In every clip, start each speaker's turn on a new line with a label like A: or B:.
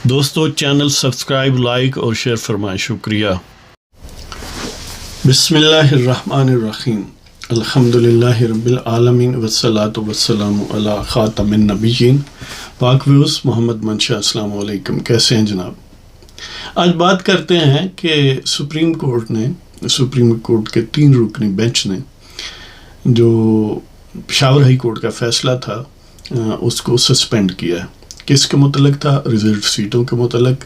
A: دوستو channel subscribe like اور share فرمائیں، شکریہ۔ بسم اللہ الرحمن الرحیم، الحمدللہ رب العالمین والصلاة والسلام علی خاتم النبیین پاک ویوز محمد منشا۔ السلام علیکم، کیسے ہیں جناب؟ آج بات کرتے ہیں کہ سپریم کورٹ کے 3 رکنی بینچ نے جو پشاور ہائی کورٹ کا فیصلہ تھا اس کو سسپینڈ کیا ہے۔ کس کے متعلق تھا؟ ریزرو سیٹوں کے متعلق۔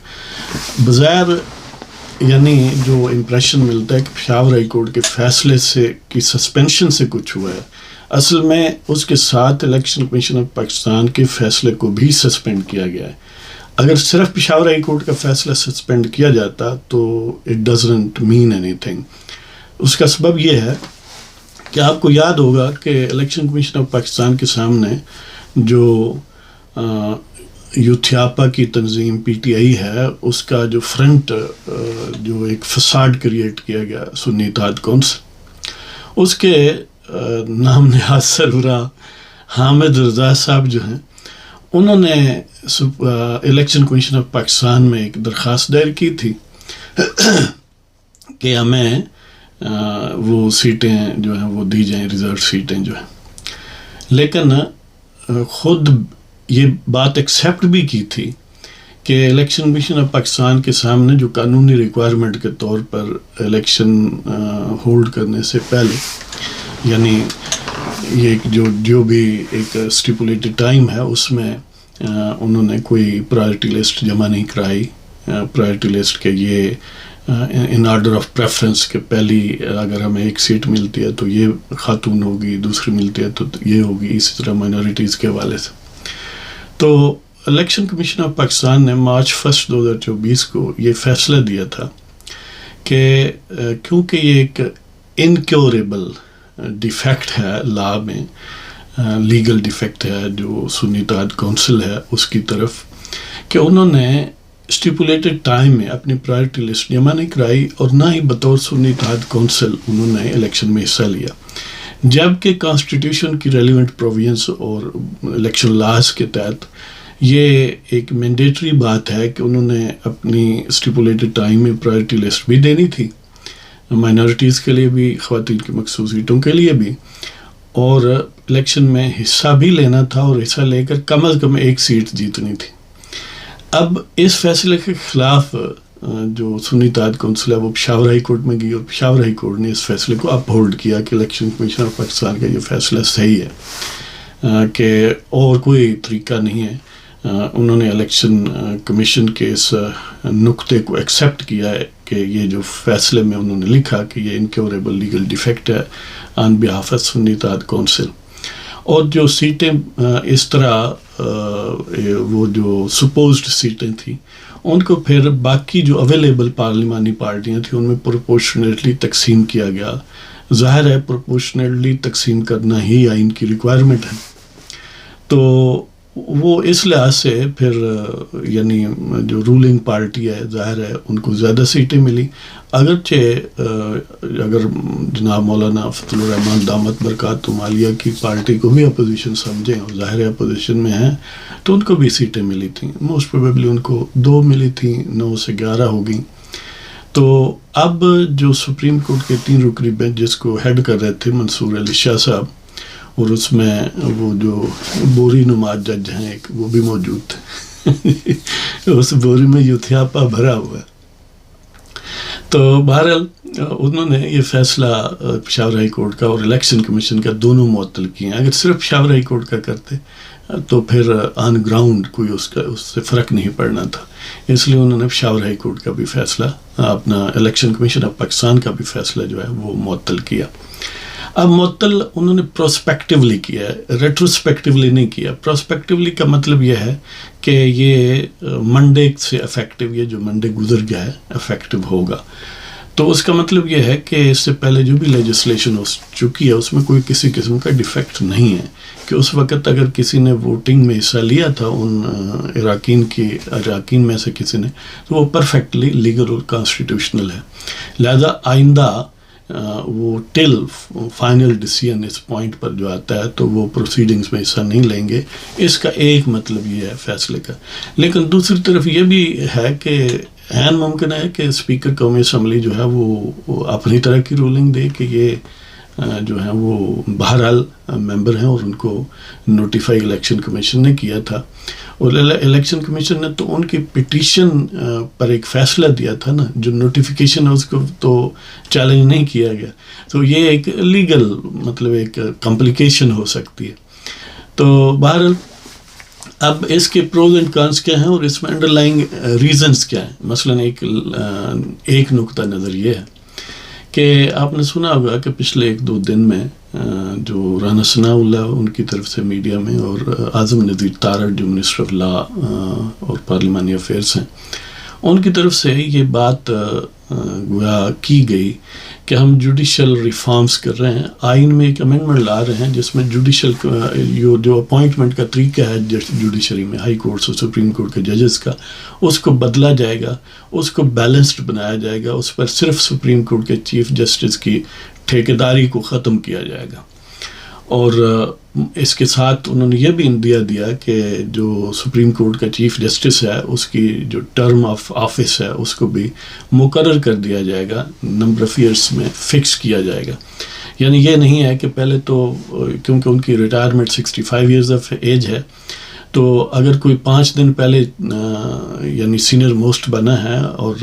A: بظاہر یعنی جو امپریشن ملتا ہے کہ پشاور ہائی کورٹ کے فیصلے کی سسپینشن سے کچھ ہوا ہے، اصل میں اس کے ساتھ الیکشن کمیشن آف پاکستان کے فیصلے کو بھی سسپینڈ کیا گیا ہے۔ اگر صرف پشاور ہائی کورٹ کا فیصلہ سسپینڈ کیا جاتا تو اٹ ڈزنٹ مین اینی تھنگ۔ اس کا سبب یہ ہے کہ آپ کو یاد ہوگا کہ الیکشن کمیشن آف پاکستان کے سامنے جو یوتھیاپا کی تنظیم پی ٹی آئی ہے، اس کا جو فرنٹ جو ایک فساد کریٹ کیا گیا سنی اتحاد کونسل، اس کے نام نہاد سربراہ حامد رضا صاحب جو ہیں، انہوں نے الیکشن کمیشن آف پاکستان میں ایک درخواست دائر کی تھی کہ ہمیں وہ سیٹیں جو ہیں وہ دی جائیں، ریزرو سیٹیں جو ہیں، لیکن خود یہ بات ایکسیپٹ بھی کی تھی کہ الیکشن کمیشن آف پاکستان کے سامنے جو قانونی ریکوائرمنٹ کے طور پر الیکشن ہولڈ کرنے سے پہلے، یعنی یہ جو بھی ایک اسٹیپولیٹڈ ٹائم ہے، اس میں انہوں نے کوئی پرائرٹی لسٹ جمع نہیں کرائی۔ پرائرٹی لسٹ کے یہ ان آرڈر آف پریفرنس کہ پہلی اگر ہمیں ایک سیٹ ملتی ہے تو یہ خاتون ہوگی، دوسری ملتی ہے تو یہ ہوگی، اسی طرح مائنورٹیز کے حوالے سے۔ تو الیکشن کمیشن آف پاکستان نے مارچ 1 2024 کو یہ فیصلہ دیا تھا کہ کیونکہ یہ ایک انکیوریبل ڈیفیکٹ ہے لا میں، لیگل ڈیفیکٹ ہے جو سنی اتحاد کونسل ہے اس کی طرف، کہ انہوں نے اسٹیپولیٹڈ ٹائم میں اپنی پرائرٹی لسٹ جمع نہیں کرائی اور نہ ہی بطور سنی اتحاد کونسل انہوں نے الیکشن میں حصہ لیا، جبکہ کانسٹیٹیوشن کی ریلیونٹ پروویژنس اور الیکشن لاز کے تحت یہ ایک مینڈیٹری بات ہے کہ انہوں نے اپنی اسٹیپولیٹڈ ٹائم میں پرائرٹی لسٹ بھی دینی تھی، مائنورٹیز کے لیے بھی، خواتین کی مخصوص سیٹوں کے لیے بھی، اور الیکشن میں حصہ بھی لینا تھا اور حصہ لے کر کم از کم ایک سیٹ جیتنی تھی۔ اب اس فیصلے کے خلاف جو سنی اتحاد کونسل ہے وہ پشاور ہائی کورٹ میں گئی اور پشاور ہائی کورٹ نے اس فیصلے کو اپ ہولڈ کیا کہ الیکشن کمیشن آف پاکستان کا یہ فیصلہ صحیح ہے، کہ اور کوئی طریقہ نہیں ہے۔ انہوں نے الیکشن کمیشن کے اس نقطے کو ایکسیپٹ کیا ہے کہ یہ جو فیصلے میں انہوں نے لکھا کہ یہ انکیوریبل لیگل ڈیفیکٹ ہے آن بہاف آف سنی اتحاد کونسل، اور جو سیٹیں اس طرح وہ جو سپوزڈ سیٹیں تھیں ان کو پھر باقی جو اویلیبل پارلیمانی پارٹیاں تھیں ان میں پروپورشنیٹلی تقسیم کیا گیا۔ ظاہر ہے پروپورشنیٹلی تقسیم کرنا ہی آئین کی ریکوائرمنٹ ہے، تو وہ اس لحاظ سے پھر یعنی جو رولنگ پارٹی ہے ظاہر ہے ان کو زیادہ سیٹیں ملی، اگرچہ اگر جناب مولانا فضل الرحمان دامت برکاتہم عالیہ کی پارٹی کو بھی اپوزیشن سمجھیں اور ظاہر ہے اپوزیشن میں ہیں تو ان کو بھی سیٹیں ملی تھیں، موسٹ پروبیبلی ان کو 2 ملی تھیں، 9 سے 11 ہو گئیں۔ تو اب جو سپریم کورٹ کے 3 رکنی بینچ جس کو ہیڈ کر رہے تھے منصور علی شاہ صاحب، اور اس میں وہ جو بوری نماز جج ہیں ایک وہ بھی موجود تھے اس بوری میں یوتھیاپا بھرا ہوا ہے۔ تو بہرحال انہوں نے یہ فیصلہ پشاور ہائی کورٹ کا اور الیکشن کمیشن کا دونوں معطل کیے ہیں۔ اگر صرف پشاور ہائی کورٹ کا کرتے تو پھر آن گراؤنڈ کوئی اس سے فرق نہیں پڑنا تھا، اس لیے انہوں نے پشاور ہائی کورٹ کا بھی فیصلہ، اپنا الیکشن کمیشن آف پاکستان کا بھی فیصلہ جو ہے وہ معطل کیا۔ اب معطل انہوں نے پروسپیکٹیولی کیا ہے، ریٹروسپیکٹیولی نہیں کیا۔ پروسپیکٹیولی کا مطلب یہ ہے کہ یہ منڈے سے افیکٹو، یہ جو منڈے گزر گیا ہے افیکٹو ہوگا، تو اس کا مطلب یہ ہے کہ اس سے پہلے جو بھی لیجسلیشن ہو چکی ہے اس میں کوئی کسی قسم کا ڈیفیکٹ نہیں ہے، کہ اس وقت اگر کسی نے ووٹنگ میں حصہ لیا تھا ان اراکین میں سے کسی نے، تو وہ پرفیکٹلی لیگل اور کانسٹیٹیوشنل ہے۔ لہذا آئندہ وہ ٹل فائنل ڈیسیژن اس پوائنٹ پر جو آتا ہے تو وہ پروسیڈنگز میں حصہ نہیں لیں گے. اس کا ایک مطلب یہ ہے فیصلے کا. لیکن دوسری طرف یہ بھی ہے کہ عین ممکن ہے کہ اسپیکر قومی اسمبلی جو ہے وہ اپنی طرح کی رولنگ دے کہ یہ جو ہیں وہ بہرحال ممبر ہیں اور ان کو نوٹیفائی الیکشن کمیشن نے کیا تھا, اور الیکشن کمیشن نے تو ان کی پٹیشن پر ایک فیصلہ دیا تھا نا, جو نوٹیفیکیشن ہے اس کو تو چیلنج نہیں کیا گیا. تو یہ ایک لیگل مطلب ایک کمپلیکیشن ہو سکتی ہے. تو بہرحال اب اس کے پروز اینڈ کانس کیا ہیں اور اس میں انڈر لائنگ ریزنس کیا ہیں. مثلاً ایک نقطہ نظر یہ ہے کہ آپ نے سنا ہوگا کہ پچھلے 1-2 دن میں جو رانا ثناء اللہ ان کی طرف سے میڈیا میں اور اعظم نذیر تارڑ جو منسٹر آف لا اور پارلیمانی افیئرس ہیں ان کی طرف سے یہ بات گویا کی گئی کہ ہم جوڈیشل ریفارمز کر رہے ہیں, آئین میں ایک امینڈمنٹ لا رہے ہیں جس میں جوڈیشل جو اپوائنٹمنٹ کا طریقہ ہے جوڈیشری میں ہائی کورٹس اور سپریم کورٹ کے ججز کا, اس کو بدلا جائے گا, اس کو بیلنسڈ بنایا جائے گا, اس پر صرف سپریم کورٹ کے چیف جسٹس کی ٹھیکیداری کو ختم کیا جائے گا. اور اس کے ساتھ انہوں نے یہ بھی اندیا دیا کہ جو سپریم کورٹ کا چیف جسٹس ہے اس کی جو ٹرم آف آفس ہے اس کو بھی مقرر کر دیا جائے گا, نمبر آف ایئرس میں فکس کیا جائے گا. یعنی یہ نہیں ہے کہ پہلے تو کیونکہ ان کی ریٹائرمنٹ 65 ایئرز آف ایج ہے, تو اگر کوئی 5 دن پہلے یعنی سینئر موسٹ بنا ہے اور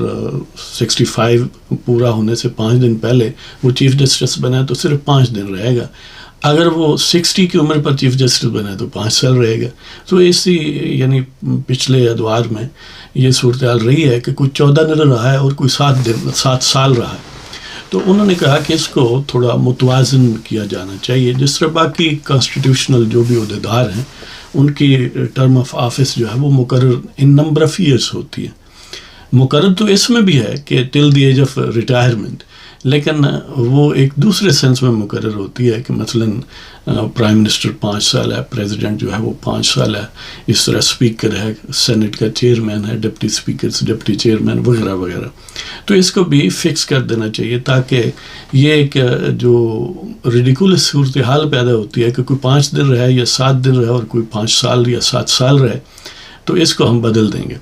A: 65 پورا ہونے سے 5 دن پہلے وہ چیف جسٹس بنا ہے تو صرف 5 دن رہے گا. اگر وہ 60 کی عمر پر چیف جسٹس بنا ہے تو 5 سال رہے گا. تو اسی یعنی پچھلے ادوار میں یہ صورتحال رہی ہے کہ کوئی 14 دن رہا ہے اور کوئی 7 سال رہا ہے. تو انہوں نے کہا کہ اس کو تھوڑا متوازن کیا جانا چاہیے, جس طرح باقی کانسٹیٹیوشنل جو بھی عہدیدار ہیں ان کی ٹرم آف آفس جو ہے وہ مقرر ان نمبر آف ایئرس ہوتی ہے. مقرر تو اس میں بھی ہے کہ ٹل دی ایج آف ریٹائرمنٹ, لیکن وہ ایک دوسرے سینس میں مقرر ہوتی ہے کہ مثلاً پرائم منسٹر 5 سال ہے, پریزیڈنٹ جو ہے وہ 5 سال ہے, اس طرح اسپیکر ہے, سینٹ کا چیئرمین ہے, ڈپٹی اسپیکر ڈپٹی چیئرمین وغیرہ وغیرہ. تو اس کو بھی فکس کر دینا چاہیے تاکہ یہ ایک جو ریڈیکولس صورتحال پیدا ہوتی ہے کہ کوئی 5 دن رہے یا 7 دن رہے اور کوئی 5 سال یا 7 سال رہے, تو اس کو ہم بدل دیں گے.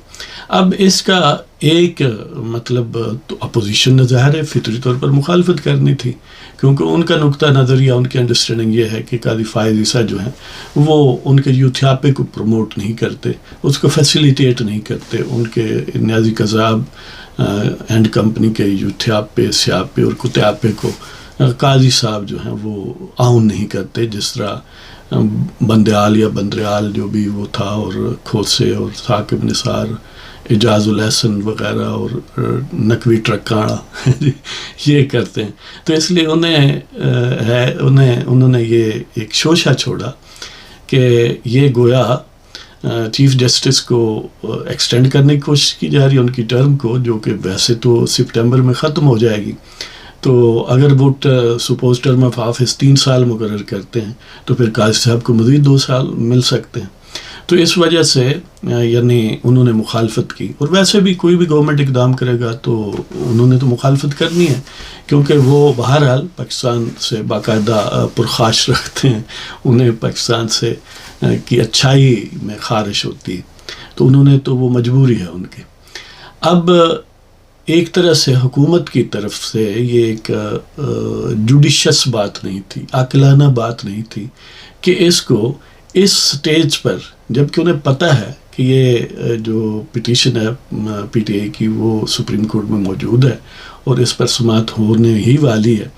A: اب اس کا ایک مطلب تو اپوزیشن نے ظاہر ہے فطری طور پر مخالفت کرنی تھی, کیونکہ ان کا نقطہ نظر یا ان کی انڈرسٹینڈنگ یہ ہے کہ قاضی فائز عیسیٰ جو ہیں وہ ان کے یوتھیاپے کو پروموٹ نہیں کرتے, اس کو فیسیلیٹیٹ نہیں کرتے. ان کے نیازی قذاب اینڈ کمپنی کے یوتھیاپے, سیاپے اور کتیاپے کو قاضی صاحب جو ہیں وہ آؤن نہیں کرتے, جس طرح بندیال یا بندریال جو بھی وہ تھا اور کھوسے اور ثاقب نثار, اعجاز الاحسن وغیرہ اور نقوی ٹرکاڑا یہ کرتے ہیں. تو اس لیے انہوں نے یہ ایک شوشہ چھوڑا کہ یہ گویا چیف جسٹس کو ایکسٹینڈ کرنے کی کوشش کی جا رہی ہے ان کی ٹرم کو, جو کہ ویسے تو سپٹمبر میں ختم ہو جائے گی. تو اگر وہ سپوز ٹرم آف آفس 3 سال مقرر کرتے ہیں تو پھر قاضی صاحب کو مزید 2 سال مل سکتے ہیں. تو اس وجہ سے یعنی انہوں نے مخالفت کی, اور ویسے بھی کوئی بھی گورنمنٹ اقدام کرے گا تو انہوں نے تو مخالفت کرنی ہے, کیونکہ وہ بہرحال پاکستان سے باقاعدہ پرخاش رکھتے ہیں, انہیں پاکستان سے کی اچھائی میں خواہش ہوتی ہے, تو انہوں نے تو وہ مجبوری ہے ان کی. اب ایک طرح سے حکومت کی طرف سے یہ ایک جوڈیشس بات نہیں تھی, عاقلانہ بات نہیں تھی کہ اس کو اس سٹیج پر, جبکہ انہیں پتہ ہے کہ یہ جو پٹیشن ہے پی ٹی آئی کی وہ سپریم کورٹ میں موجود ہے اور اس پر سماعت ہونے ہی والی ہے,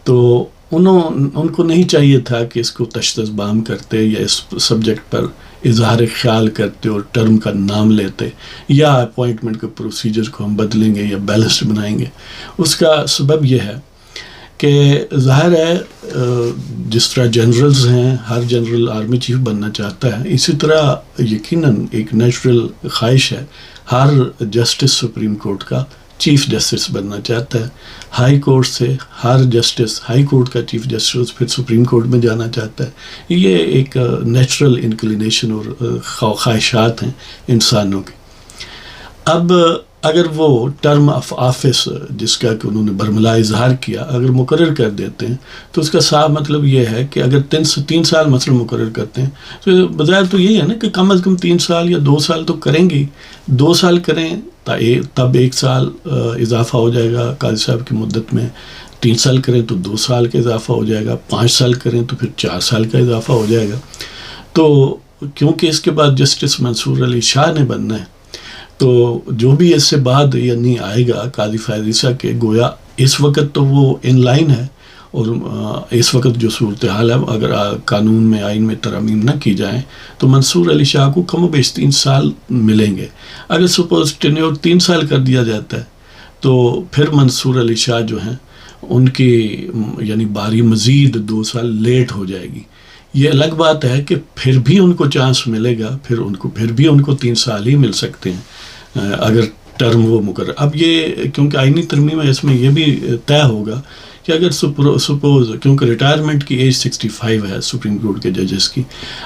A: تو ان کو نہیں چاہیے تھا کہ اس کو تشدد بام کرتے یا اس سبجیکٹ پر اظہار خیال کرتے اور ٹرم کا نام لیتے یا اپوائنٹمنٹ کے پروسیجر کو ہم بدلیں گے یا بیلنسڈ بنائیں گے. اس کا سبب یہ ہے کہ ظاہر ہے جس طرح جنرلز ہیں, ہر جنرل آرمی چیف بننا چاہتا ہے, اسی طرح یقیناً ایک نیچرل خواہش ہے ہر جسٹس سپریم کورٹ کا چیف جسٹس بننا چاہتا ہے. ہائی کورٹ سے ہر جسٹس ہائی کورٹ کا چیف جسٹس پھر سپریم کورٹ میں جانا چاہتا ہے. یہ ایک نیچرل انکلینیشن اور خواہشات ہیں انسانوں کی. اب اگر وہ ٹرم آف آفس جس کا کہ انہوں نے برملا اظہار کیا اگر مقرر کر دیتے ہیں تو اس کا صاف مطلب یہ ہے کہ اگر 3 سال مثلا مقرر کرتے ہیں تو بظاہر تو یہی ہے نا کہ کم از کم 3 سال یا 2 سال تو کریں گے. 2 سال کریں تب 1 سال اضافہ ہو جائے گا قاضی صاحب کی مدت میں. 3 سال کریں تو 2 سال کا اضافہ ہو جائے گا. 5 سال کریں تو پھر 4 سال کا اضافہ ہو جائے گا. تو کیونکہ اس کے بعد جسٹس منصور علی شاہ نے بننا ہے تو جو بھی اس سے بعد یعنی آئے گا قاضی فیاض عیسیٰ کے گویا اس وقت تو وہ ان لائن ہے. اور اس وقت جو صورتحال ہے اگر قانون میں آئین میں ترامیم نہ کی جائیں تو منصور علی شاہ کو کم و بیش 3 سال ملیں گے. اگر سپوز ٹینیور 3 سال کر دیا جاتا ہے تو پھر منصور علی شاہ جو ہیں ان کی یعنی باری مزید 2 سال لیٹ ہو جائے گی. یہ الگ بات ہے کہ پھر بھی ان کو چانس ملے گا, پھر بھی ان کو 3 سال ہی مل سکتے ہیں اگر ٹرم وہ مقرر. اب یہ کیونکہ آئینی ترمیم ہے اس میں یہ بھی طے ہوگا کہ اگر سپوز کیونکہ ریٹائرمنٹ کی ایج 65 ہے سپریم کورٹ کے ججز کی.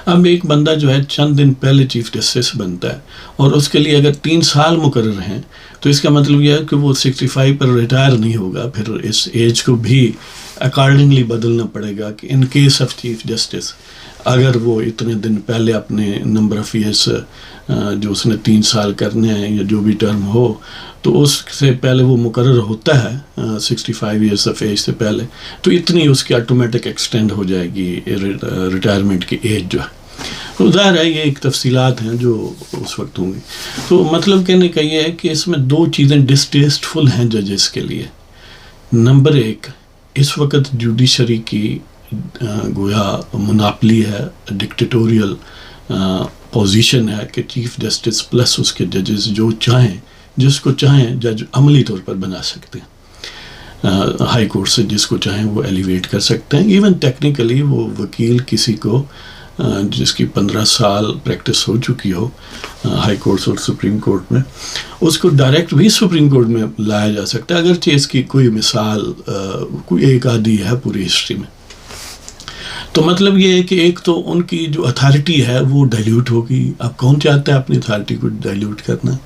A: اب ایک بندہ جو ہے چند دن پہلے چیف جسٹس بنتا ہے اور اس کے لیے اگر 3 سال مقرر ہیں تو اس کا مطلب یہ ہے کہ وہ 65 پر ریٹائر نہیں ہوگا. پھر اس ایج کو بھی اکارڈنگلی بدلنا پڑے گا کہ in case of chief justice اگر وہ اتنے دن پہلے اپنے نمبر آف ایئرس جو اس نے 3 سال کرنے ہیں یا جو بھی ٹرم ہو تو اس سے پہلے وہ مقرر ہوتا ہے 65 ایئرس آف ایج سے پہلے تو اتنی اس کی آٹومیٹک ایکسٹینڈ ہو جائے گی ریٹائرمنٹ کی ایج جو ہے. تو ظاہر ہے یہ ایک تفصیلات ہیں جو اس وقت ہوں گی. تو مطلب کہنے کا یہ ہے کہ اس میں 2 چیزیں ڈسٹیسٹفل ہیں ججز کے لیے. نمبر 1 اس وقت جوڈیشری کی گویا مناپلی ہے, ڈکٹیٹوریل پوزیشن ہے کہ چیف جسٹس پلس اس کے ججز جو چاہیں جس کو چاہیں جج عملی طور پر بنا سکتے ہیں. ہائی کورٹ سے جس کو چاہیں وہ ایلیویٹ کر سکتے ہیں. ایون ٹیکنیکلی وہ وکیل کسی کو جس کی 15 سال پریکٹس ہو چکی ہو ہائی کورٹس اور سپریم کورٹ میں اس کو ڈائریکٹ بھی سپریم کورٹ میں لایا جا سکتا ہے اگرچہ اس کی کوئی مثال کوئی ایک آدھی ہے پوری ہسٹری میں. تو مطلب یہ ہے کہ ایک تو ان کی جو اتھارٹی ہے وہ ڈائلیوٹ ہوگی. اب کون چاہتا ہے اپنی اتھارٹی کو ڈائلیوٹ کرنا.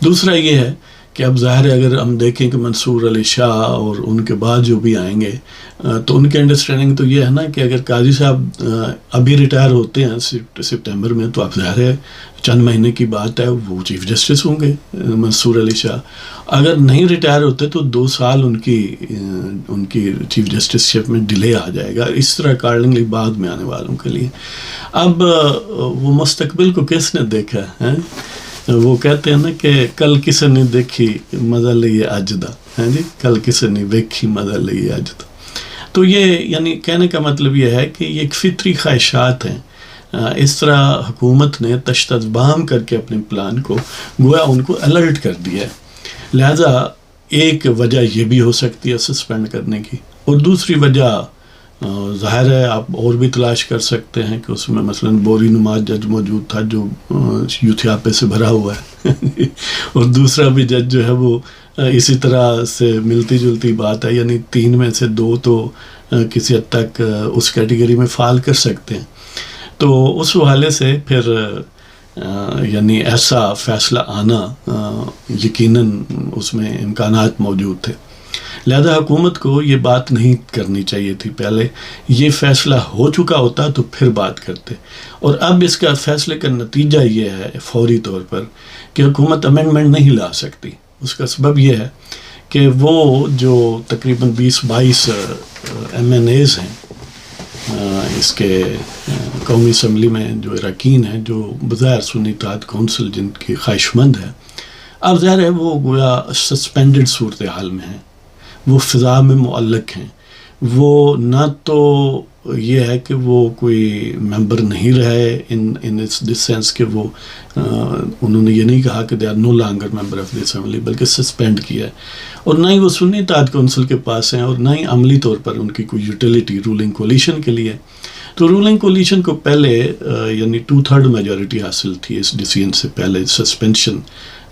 A: دوسرا یہ ہے کہ اب ظاہر ہے اگر ہم دیکھیں کہ منصور علی شاہ اور ان کے بعد جو بھی آئیں گے تو ان کی انڈرسٹینڈنگ تو یہ ہے نا کہ اگر قاضی صاحب ابھی ریٹائر ہوتے ہیں سپٹمبر میں تو اب ظاہر ہے چند مہینے کی بات ہے وہ چیف جسٹس ہوں گے منصور علی شاہ. اگر نہیں ریٹائر ہوتے تو 2 سال ان کی چیف جسٹس شپ میں ڈیلے آ جائے گا. اس طرح اکارڈنگلی بعد میں آنے والوں کے لیے. اب وہ مستقبل کو کس نے دیکھا ہے؟ وہ کہتے ہیں نا کہ کل کسی نے دیکھی مزہ لئیے اج دا, جی کل کسی نے دیکھی مزہ لئیے اج دا. تو یہ یعنی کہنے کا مطلب یہ ہے کہ یہ ایک فطری خواہشات ہیں. اس طرح حکومت نے تشتبام کر کے اپنے پلان کو گویا ان کو الرٹ کر دیا ہے. لہذا ایک وجہ یہ بھی ہو سکتی ہے سسپینڈ کرنے کی, اور دوسری وجہ ظاہر ہے آپ اور بھی تلاش کر سکتے ہیں کہ اس میں مثلا بوری نماز جج موجود تھا جو یوتھیاپے سے بھرا ہوا ہے اور دوسرا بھی جج جو ہے وہ اسی طرح سے ملتی جلتی بات ہے, یعنی 3 میں سے 2 تو کسی حد تک اس کیٹیگری میں فال کر سکتے ہیں. تو اس حوالے سے پھر یعنی ایسا فیصلہ آنا یقیناً اس میں امکانات موجود تھے. لہذا حکومت کو یہ بات نہیں کرنی چاہیے تھی. پہلے یہ فیصلہ ہو چکا ہوتا تو پھر بات کرتے. اور اب اس کا فیصلے کا نتیجہ یہ ہے فوری طور پر کہ حکومت امینڈمنٹ نہیں لا سکتی. اس کا سبب یہ ہے کہ وہ جو تقریباً 20-22 MNAs ہیں اس کے قومی اسمبلی میں جو اراکین ہیں جو بظاہر سنی اتحاد کونسل جن کی خواہش مند ہے, اب ظاہر ہے وہ گویا سسپینڈڈ صورتحال میں ہیں, وہ فضا میں معلق ہیں. وہ نہ تو یہ ہے کہ وہ کوئی ممبر نہیں رہے ان دس سینس کہ وہ انہوں نے یہ نہیں کہا کہ they are no longer member of the assembly, بلکہ سسپینڈ کیا ہے. اور نہ ہی وہ سنی اتحاد کونسل کے پاس ہیں اور نہ ہی عملی طور پر ان کی کوئی یوٹیلیٹی رولنگ کولیشن کے لیے. تو رولنگ کولیشن کو پہلے یعنی 2/3 میجورٹی حاصل تھی اس ڈیسیژن سے پہلے, suspension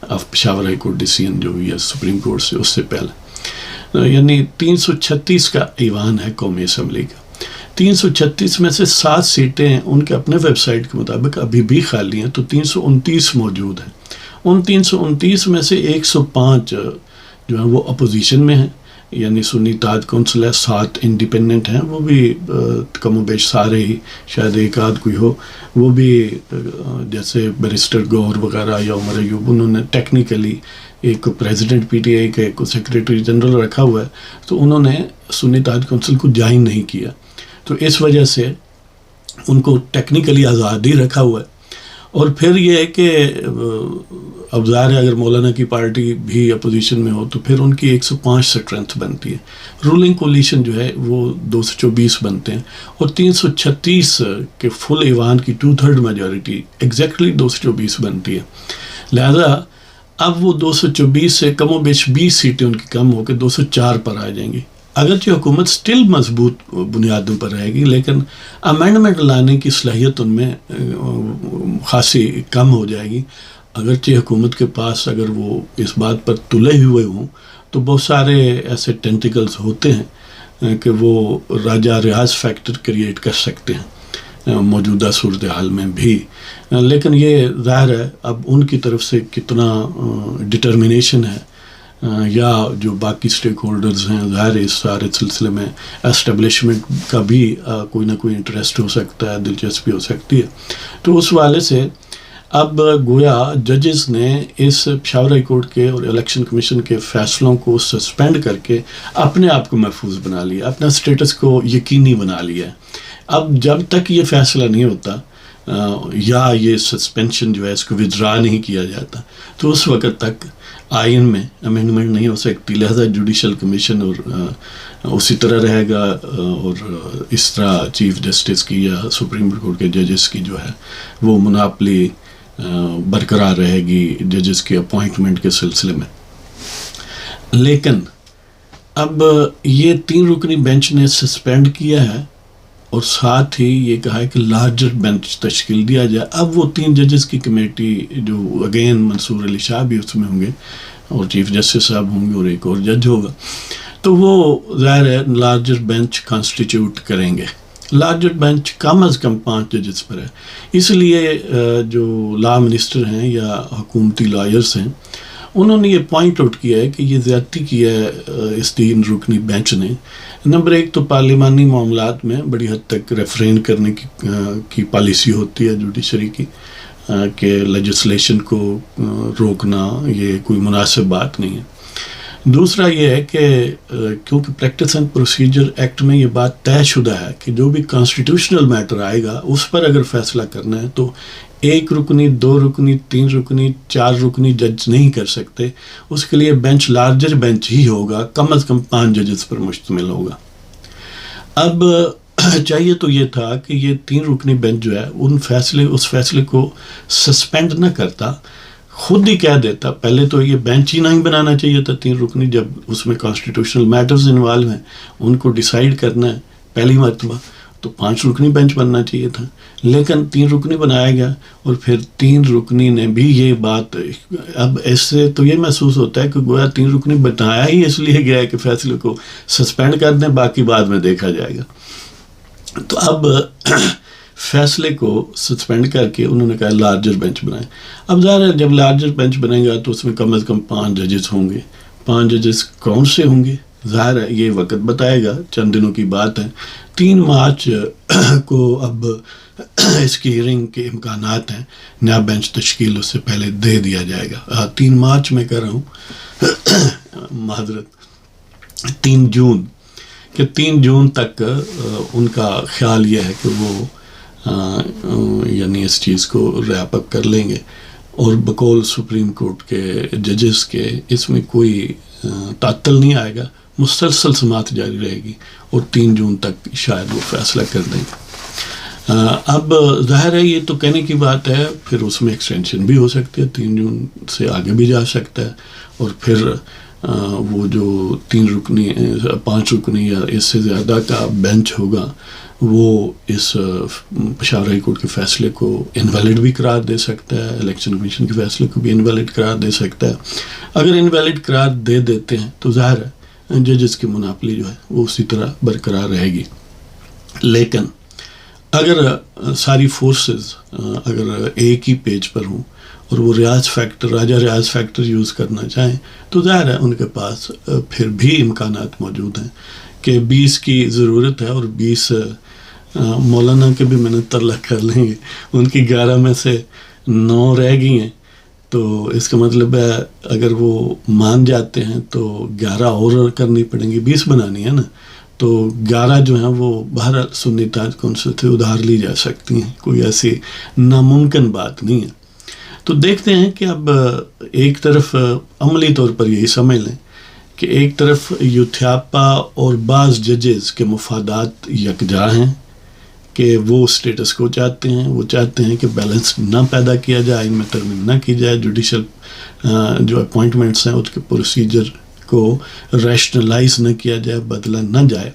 A: of Peshawar high court decision جو ہوئی ہے سپریم کورٹ سے اس سے پہلے. یعنی 336 کا ایوان ہے قومی اسمبلی کا. 336 میں سے 7 سیٹیں ان کے اپنے ویب سائٹ کے مطابق ابھی بھی خالی ہیں, تو 329 موجود ہیں. ان 329 میں سے 105 جو ہیں وہ اپوزیشن میں ہیں، یعنی سنی اتحاد کونسل ہے، 7 انڈیپینڈنٹ ہیں، وہ بھی کم و بیش سارے ہی، شاید ایک آدھ کوئی ہو، وہ بھی جیسے بیرسٹر گور وغیرہ یا عمر ایوب، انہوں نے ٹیکنیکلی ایک پریزیڈنٹ پی ٹی آئی کا، ایک سیکریٹری جنرل رکھا ہوا ہے، تو انہوں نے سنی اتحاد کونسل کو جوائن نہیں کیا، تو اس وجہ سے ان کو ٹیکنیکلی آزادی رکھا ہوا ہے۔ اور پھر یہ ہے کہ اب ظاہر ہے اگر مولانا کی پارٹی بھی اپوزیشن میں ہو تو پھر ان کی 105 اسٹرینتھ بنتی ہے، رولنگ کولیشن جو ہے وہ 224 بنتے ہیں، اور 336 کے فل ایوان کی 2/3 میجورٹی ایگزیکٹلی 224 بنتی ہے، لہذا اب وہ 224 سے کم و بیش 20 سیٹیں ان کی کم ہو کے 204 پر آ جائیں گی۔ اگرچہ حکومت سٹل مضبوط بنیادوں پر رہے گی، لیکن امینڈمنٹ لانے کی صلاحیت ان میں خاصی کم ہو جائے گی۔ اگرچہ حکومت کے پاس اگر وہ اس بات پر تلے ہوئے ہوں تو بہت سارے ایسے ٹینٹیکلز ہوتے ہیں کہ وہ راجہ ریاض فیکٹر کریٹ کر سکتے ہیں موجودہ صورتحال میں بھی، لیکن یہ ظاہر ہے اب ان کی طرف سے کتنا ڈٹرمنیشن ہے یا جو باقی سٹیک ہولڈرز ہیں، ظاہر ہے اس سارے سلسلے میں اسٹیبلشمنٹ کا بھی کوئی نہ کوئی انٹرسٹ ہو سکتا ہے، دلچسپی ہو سکتی ہے، تو اس حوالے سے اب گویا ججز نے اس پشاور ہائی کورٹ کے اور الیکشن کمیشن کے فیصلوں کو سسپینڈ کر کے اپنے آپ کو محفوظ بنا لیا، اپنا سٹیٹس کو یقینی بنا لیا ہے۔ اب جب تک یہ فیصلہ نہیں ہوتا یا یہ سسپینشن جو ہے اس کو ودرا نہیں کیا جاتا تو اس وقت تک آئین میں امینڈمنٹ نہیں ہو سکتی، لہذا جوڈیشل کمیشن اور اسی طرح رہے گا، اور اس طرح چیف جسٹس کی یا سپریم کورٹ کے ججز کی جو ہے وہ مناپلی برقرار رہے گی ججز کے اپوائنٹمنٹ کے سلسلے میں۔ لیکن اب یہ 3 رکنی بینچ نے سسپینڈ کیا ہے اور ساتھ ہی یہ کہا ہے کہ لارجر بینچ تشکیل دیا جائے۔ اب وہ 3 ججز کی کمیٹی جو اگین منصور علی شاہ بھی اس میں ہوں گے اور چیف جسٹس صاحب ہوں گے اور ایک اور جج ہوگا، تو وہ ظاہر ہے لارجر بینچ کانسٹیٹیوٹ کریں گے۔ لارجر بینچ کم از کم 5 ججز پر ہے، اس لیے جو لا منسٹر ہیں یا حکومتی لائرز ہیں انہوں نے یہ پوائنٹ آؤٹ کیا ہے کہ یہ زیادتی کی ہے اس 3 رکنی بینچ نے۔ نمبر 1 تو پارلیمانی معاملات میں بڑی حد تک ریفرین کرنے کی پالیسی ہوتی ہے جوڈیشری کی کہ لیجسلیشن کو روکنا یہ کوئی مناسب بات نہیں ہے۔ دوسرا یہ ہے کہ کیونکہ پریکٹس اینڈ پروسیجر ایکٹ میں یہ بات طے شدہ ہے کہ جو بھی کانسٹیٹیوشنل میٹر آئے گا اس پر اگر فیصلہ کرنا ہے تو 1 رکنی، 2 رکنی، 3 رکنی، 4 رکنی جج نہیں کر سکتے، اس کے لیے بینچ لارجر بینچ ہی ہوگا، کم از کم 5 ججز پر مشتمل ہوگا۔ اب چاہیے تو یہ تھا کہ یہ 3 رکنی بینچ جو ہے اس فیصلے کو سسپینڈ نہ کرتا، خود ہی کہہ دیتا۔ پہلے تو یہ بینچ ہی نہیں بنانا چاہیے تھا 3 رکنی، جب اس میں کانسٹیٹیوشنل میٹرز انوالو ہیں، ان کو ڈیسائیڈ کرنا ہے پہلی مرتبہ، تو 5 رکنی بینچ بننا چاہیے تھا، لیکن 3 رکنی بنایا گیا۔ اور پھر 3 رکنی نے بھی یہ بات، اب اس سے تو یہ محسوس ہوتا ہے کہ گویا 3 رکنی بتایا ہی اس لیے گیا ہے کہ فیصلے کو سسپینڈ کر دیں، باقی بعد میں دیکھا جائے گا۔ تو اب فیصلے کو سسپینڈ کر کے انہوں نے کہا لارجر بینچ بنائیں۔ اب ظاہر ہے جب لارجر بینچ بنے گا تو اس میں کم از کم 5 ججز ہوں گے۔ 5 ججز کون سے ہوں گے ظاہر ہے یہ وقت بتائے گا، چند دنوں کی بات ہے۔ 3 مارچ کو اب اس کی ہیئرنگ کے امکانات ہیں، نیا بینچ تشکیل اس سے پہلے دے دیا جائے گا۔ 3 مارچ میں کہہ رہا ہوں، معذرت، 3 جون کہ 3 جون تک ان کا خیال یہ ہے کہ وہ یعنی اس چیز کو ریپ اپ کر لیں گے، اور بقول سپریم کورٹ کے ججز کے اس میں کوئی تعطل نہیں آئے گا، مسلسل سماعت جاری رہے گی اور 3 جون تک شاید وہ فیصلہ کر دیں گے۔ اب ظاہر ہے یہ تو کہنے کی بات ہے، پھر اس میں ایکسٹینشن بھی ہو سکتی ہے، 3 جون سے آگے بھی جا سکتا ہے، اور پھر وہ جو 3 رکنی 5 رکنی یا اس سے زیادہ کا بینچ ہوگا وہ اس پشاور ہائی کورٹ کے فیصلے کو انویلڈ بھی قرار دے سکتا ہے، الیکشن کمیشن کے فیصلے کو بھی انویلڈ قرار دے سکتا ہے۔ اگر انویلڈ قرار دے دیتے ہیں تو ظاہر ہے ججز کی مناپلی جو ہے وہ اسی طرح برقرار رہے گی، لیکن اگر ساری فورسز اگر ایک ہی پیج پر ہوں اور وہ راجہ ریاض فیکٹر یوز کرنا چاہیں تو ظاہر ہے ان کے پاس پھر بھی امکانات موجود ہیں کہ 20 کی ضرورت ہے اور 20 مولانا کے بھی محنت اللہ کر لیں گے، ان کی 11 میں سے 9 رہ گئی ہیں، تو اس کا مطلب ہے اگر وہ مان جاتے ہیں تو 11 اور کرنی پڑیں گی، 20 بنانی ہے نا، تو 11 جو ہیں وہ بہرحال سنی تاج کونسل سے ادھار لی جا سکتی ہیں، کوئی ایسی ناممکن بات نہیں ہے۔ تو دیکھتے ہیں کہ اب ایک طرف عملی طور پر یہی سمجھ لیں کہ ایک طرف یوتھیاپا اور بعض ججز کے مفادات یکجا ہیں کہ وہ اسٹیٹس کو چاہتے ہیں، وہ چاہتے ہیں کہ بیلنس نہ پیدا کیا جائے، ان میں ترمیم نہ کی جائے، جوڈیشل جو اپوائنٹمنٹس ہیں اس کے پروسیجر کو ریشنلائز نہ کیا جائے، بدلا نہ جائے،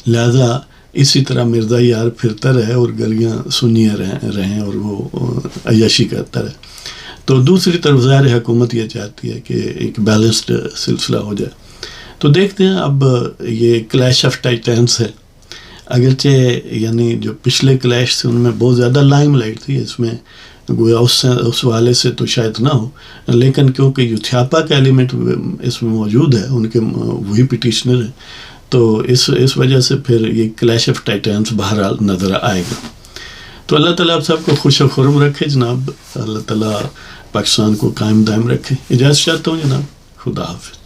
A: لہذا اسی طرح مرزا یار پھرتا رہے اور گلیاں سنیاں رہیں اور وہ عیاشی کرتا رہے۔ تو دوسری طرف ظاہر حکومت یہ چاہتی ہے کہ ایک بیلنسڈ سلسلہ ہو جائے۔ تو دیکھتے ہیں اب یہ کلیش آف ٹائٹنس ہے، اگرچہ یعنی جو پچھلے کلیش تھے ان میں بہت زیادہ لائم لائٹ تھی، اس میں گویا اس حوالے سے تو شاید نہ ہو، لیکن کیونکہ یوتھیاپا کا ایلیمنٹ اس میں موجود ہے، ان کے وہی پٹیشنر ہیں، تو اس وجہ سے پھر یہ کلیش آف ٹائٹنس بہرحال نظر آئے گا۔ تو اللہ تعالیٰ آپ سب کو خوش و خرم رکھے جناب، اللہ تعالیٰ پاکستان کو قائم دائم رکھے۔ اجازت چاہتا ہوں جناب، خدا حافظ۔